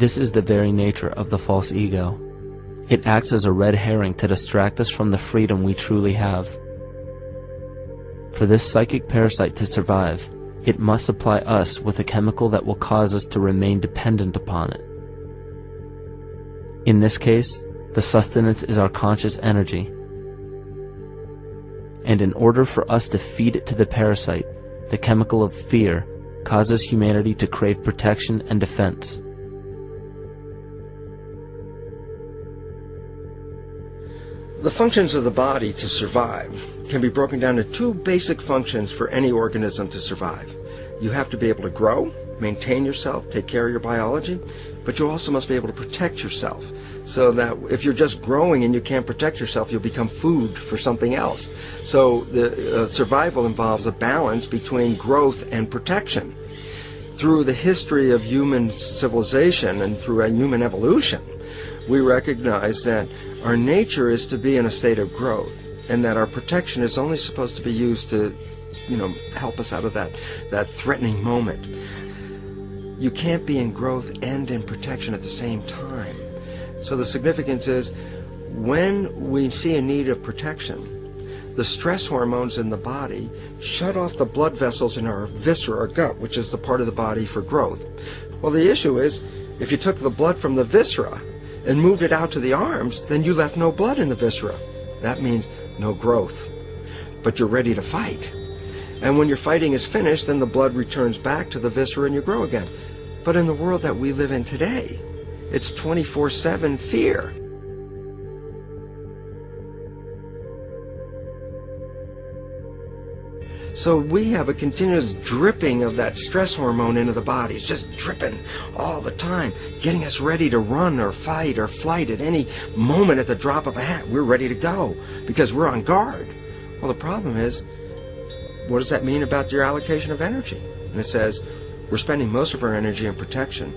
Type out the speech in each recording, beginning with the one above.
This is the very nature of the false ego. It acts as a red herring to distract us from the freedom we truly have. For this psychic parasite to survive, it must supply us with a chemical that will cause us to remain dependent upon it. In this case, the sustenance is our conscious energy. And in order for us to feed it to the parasite, the chemical of fear causes humanity to crave protection and defense. The functions of the body to survive can be broken down to two basic functions for any organism to survive. You have to be able to grow, maintain yourself, take care of your biology, but you also must be able to protect yourself, so that if you're just growing and you can't protect yourself, you'll become food for something else. So the survival involves a balance between growth and protection. Through the history of human civilization and through human evolution, we recognize that our nature is to be in a state of growth, and that our protection is only supposed to be used to, help us out of that threatening moment. You can't be in growth and in protection at the same time. So the significance is, when we see a need of protection, the stress hormones in the body shut off the blood vessels in our viscera, our gut, which is the part of the body for growth. Well, the issue is, if you took the blood from the viscera and moved it out to the arms, then you left no blood in the viscera. That means no growth. But you're ready to fight. And when your fighting is finished, then the blood returns back to the viscera and you grow again. But in the world that we live in today, it's 24/7 fear. So we have a continuous dripping of that stress hormone into the body. It's just dripping all the time, getting us ready to run or fight or flight at any moment. At the drop of a hat, we're ready to go because we're on guard. Well, the problem is, what does that mean about your allocation of energy? And it says, we're spending most of our energy in protection.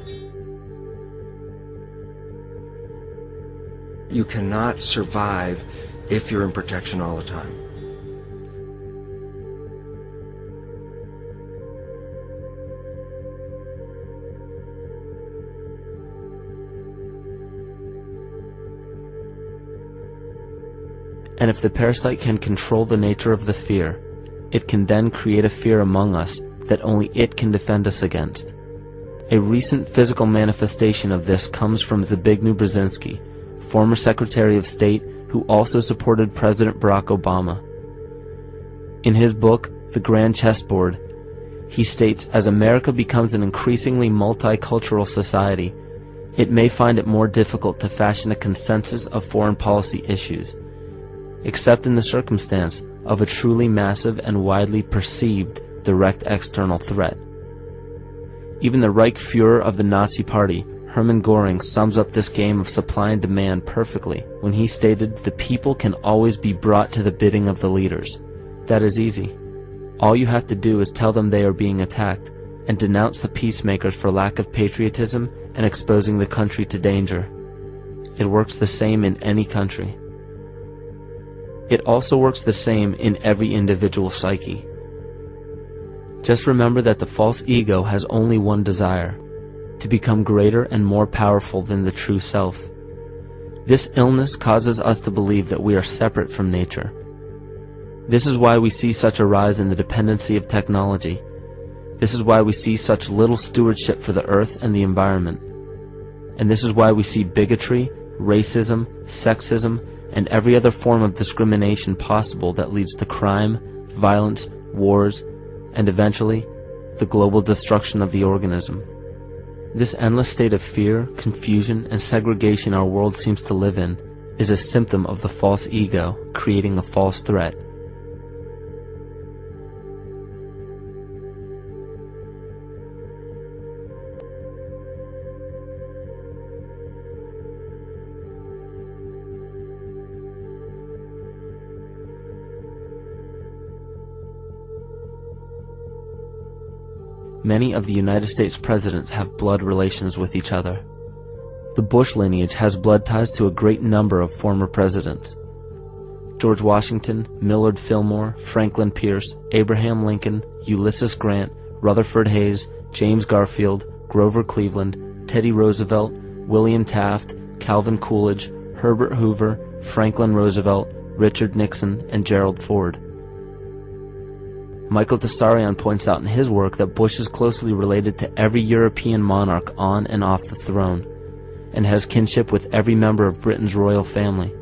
You cannot survive if you're in protection all the time. And if the parasite can control the nature of the fear, it can then create a fear among us that only it can defend us against. A recent physical manifestation of this comes from Zbigniew Brzezinski, former Secretary of State who also supported President Barack Obama. In his book, The Grand Chessboard, he states, as America becomes an increasingly multicultural society, it may find it more difficult to fashion a consensus of foreign policy issues, except in the circumstance of a truly massive and widely perceived direct external threat. Even the Reichsfuhrer of the Nazi Party, Hermann Göring, sums up this game of supply and demand perfectly when he stated, "The people can always be brought to the bidding of the leaders." That is easy. All you have to do is tell them they are being attacked and denounce the peacemakers for lack of patriotism and exposing the country to danger. It works the same in any country. It also works the same in every individual psyche. Just remember that the false ego has only one desire: to become greater and more powerful than the true self. This illness causes us to believe that we are separate from nature. This is why we see such a rise in the dependency of technology. This is why we see such little stewardship for the earth and the environment. And this is why we see bigotry, racism, sexism, and every other form of discrimination possible that leads to crime, violence, wars, and eventually, the global destruction of the organism. This endless state of fear, confusion, and segregation our world seems to live in is a symptom of the false ego creating a false threat. Many of the United States presidents have blood relations with each other. The Bush lineage has blood ties to a great number of former presidents. George Washington, Millard Fillmore, Franklin Pierce, Abraham Lincoln, Ulysses Grant, Rutherford Hayes, James Garfield, Grover Cleveland, Teddy Roosevelt, William Taft, Calvin Coolidge, Herbert Hoover, Franklin Roosevelt, Richard Nixon, and Gerald Ford. Michael Tessarion points out in his work that Bush is closely related to every European monarch on and off the throne, and has kinship with every member of Britain's royal family.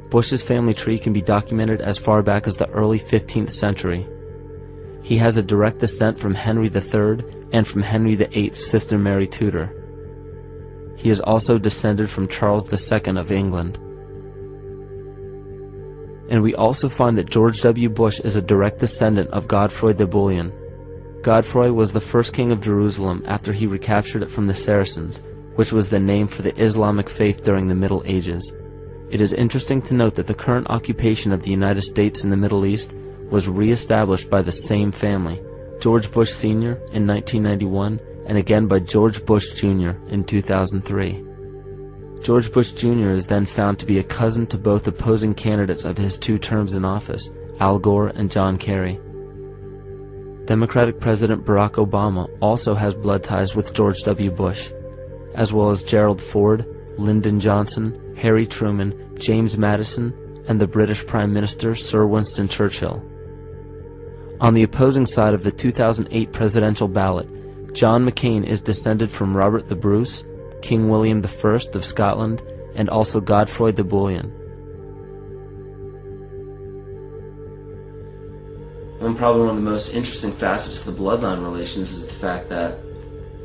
Bush's family tree can be documented as far back as the early 15th century. He has a direct descent from Henry III and from Henry VIII's sister Mary Tudor. He is also descended from Charles II of England. And we also find that George W. Bush is a direct descendant of Godfrey de Bouillon. Godfrey was the first king of Jerusalem after he recaptured it from the Saracens, which was the name for the Islamic faith during the Middle Ages. It is interesting to note that the current occupation of the United States in the Middle East was re-established by the same family, George Bush Sr. in 1991, and again by George Bush Jr. in 2003. George Bush Jr. is then found to be a cousin to both opposing candidates of his 2 terms in office, Al Gore and John Kerry. Democratic President Barack Obama also has blood ties with George W. Bush, as well as Gerald Ford, Lyndon Johnson, Harry Truman, James Madison, and the British Prime Minister Sir Winston Churchill. On the opposing side of the 2008 presidential ballot, John McCain is descended from Robert the Bruce, King William I of Scotland, and also Godfrey de Bouillon. Probably one of the most interesting facets of the bloodline relations is the fact that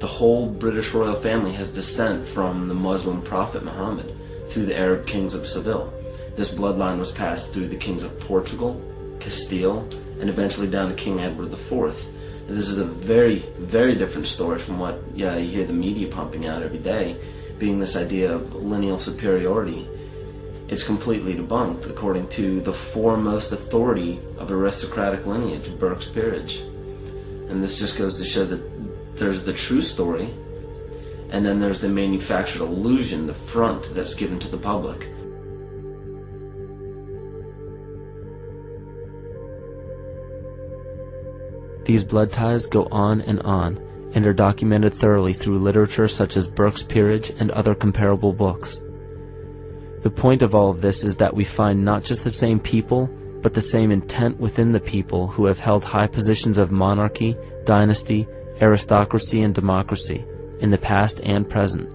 the whole British royal family has descent from the Muslim prophet Muhammad through the Arab kings of Seville. This bloodline was passed through the kings of Portugal, Castile, and eventually down to King Edward IV. And this is a very, very different story from what you hear the media pumping out every day, being this idea of lineal superiority. It's completely debunked according to the foremost authority of aristocratic lineage, Burke's peerage. And this just goes to show that there's the true story, and then there's the manufactured illusion, the front that's given to the public. These blood ties go on and are documented thoroughly through literature such as Burke's Peerage and other comparable books. The point of all of this is that we find not just the same people, but the same intent within the people who have held high positions of monarchy, dynasty, aristocracy, and democracy in the past and present,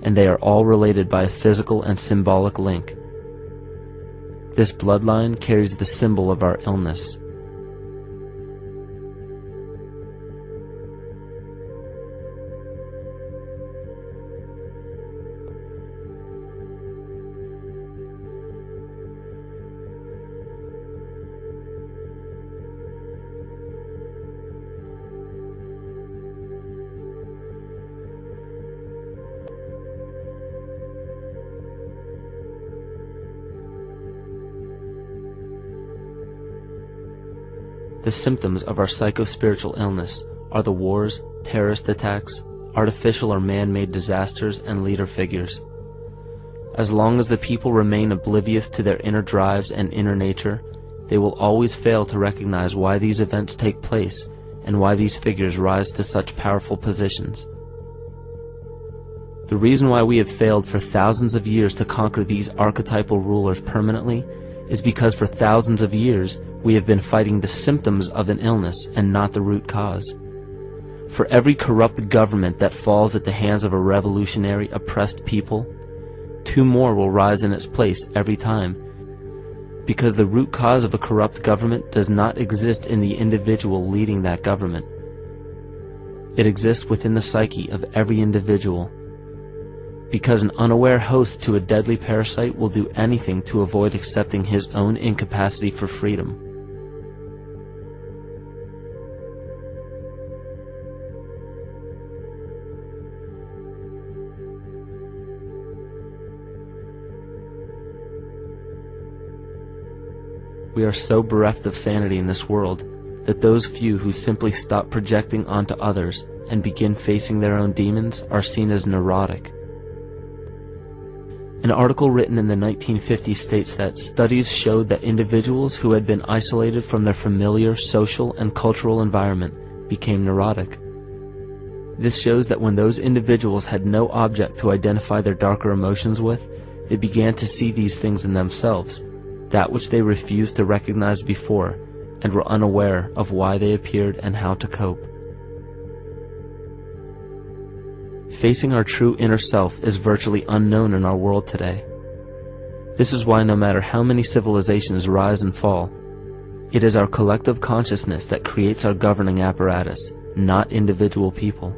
and they are all related by a physical and symbolic link. This bloodline carries the symbol of our illness. The symptoms of our psycho-spiritual illness are the wars, terrorist attacks, artificial or man-made disasters, and leader figures. As long as the people remain oblivious to their inner drives and inner nature, they will always fail to recognize why these events take place and why these figures rise to such powerful positions. The reason why we have failed for thousands of years to conquer these archetypal rulers permanently is because for thousands of years we have been fighting the symptoms of an illness and not the root cause. For every corrupt government that falls at the hands of a revolutionary, oppressed people, 2 more will rise in its place every time, because the root cause of a corrupt government does not exist in the individual leading that government. It exists within the psyche of every individual, because an unaware host to a deadly parasite will do anything to avoid accepting his own incapacity for freedom. We are so bereft of sanity in this world that those few who simply stop projecting onto others and begin facing their own demons are seen as neurotic. An article written in the 1950s states that studies showed that individuals who had been isolated from their familiar social and cultural environment became neurotic. This shows that when those individuals had no object to identify their darker emotions with, they began to see these things in themselves, that which they refused to recognize before, and were unaware of why they appeared and how to cope. Facing our true inner self is virtually unknown in our world today. This is why no matter how many civilizations rise and fall, it is our collective consciousness that creates our governing apparatus, not individual people.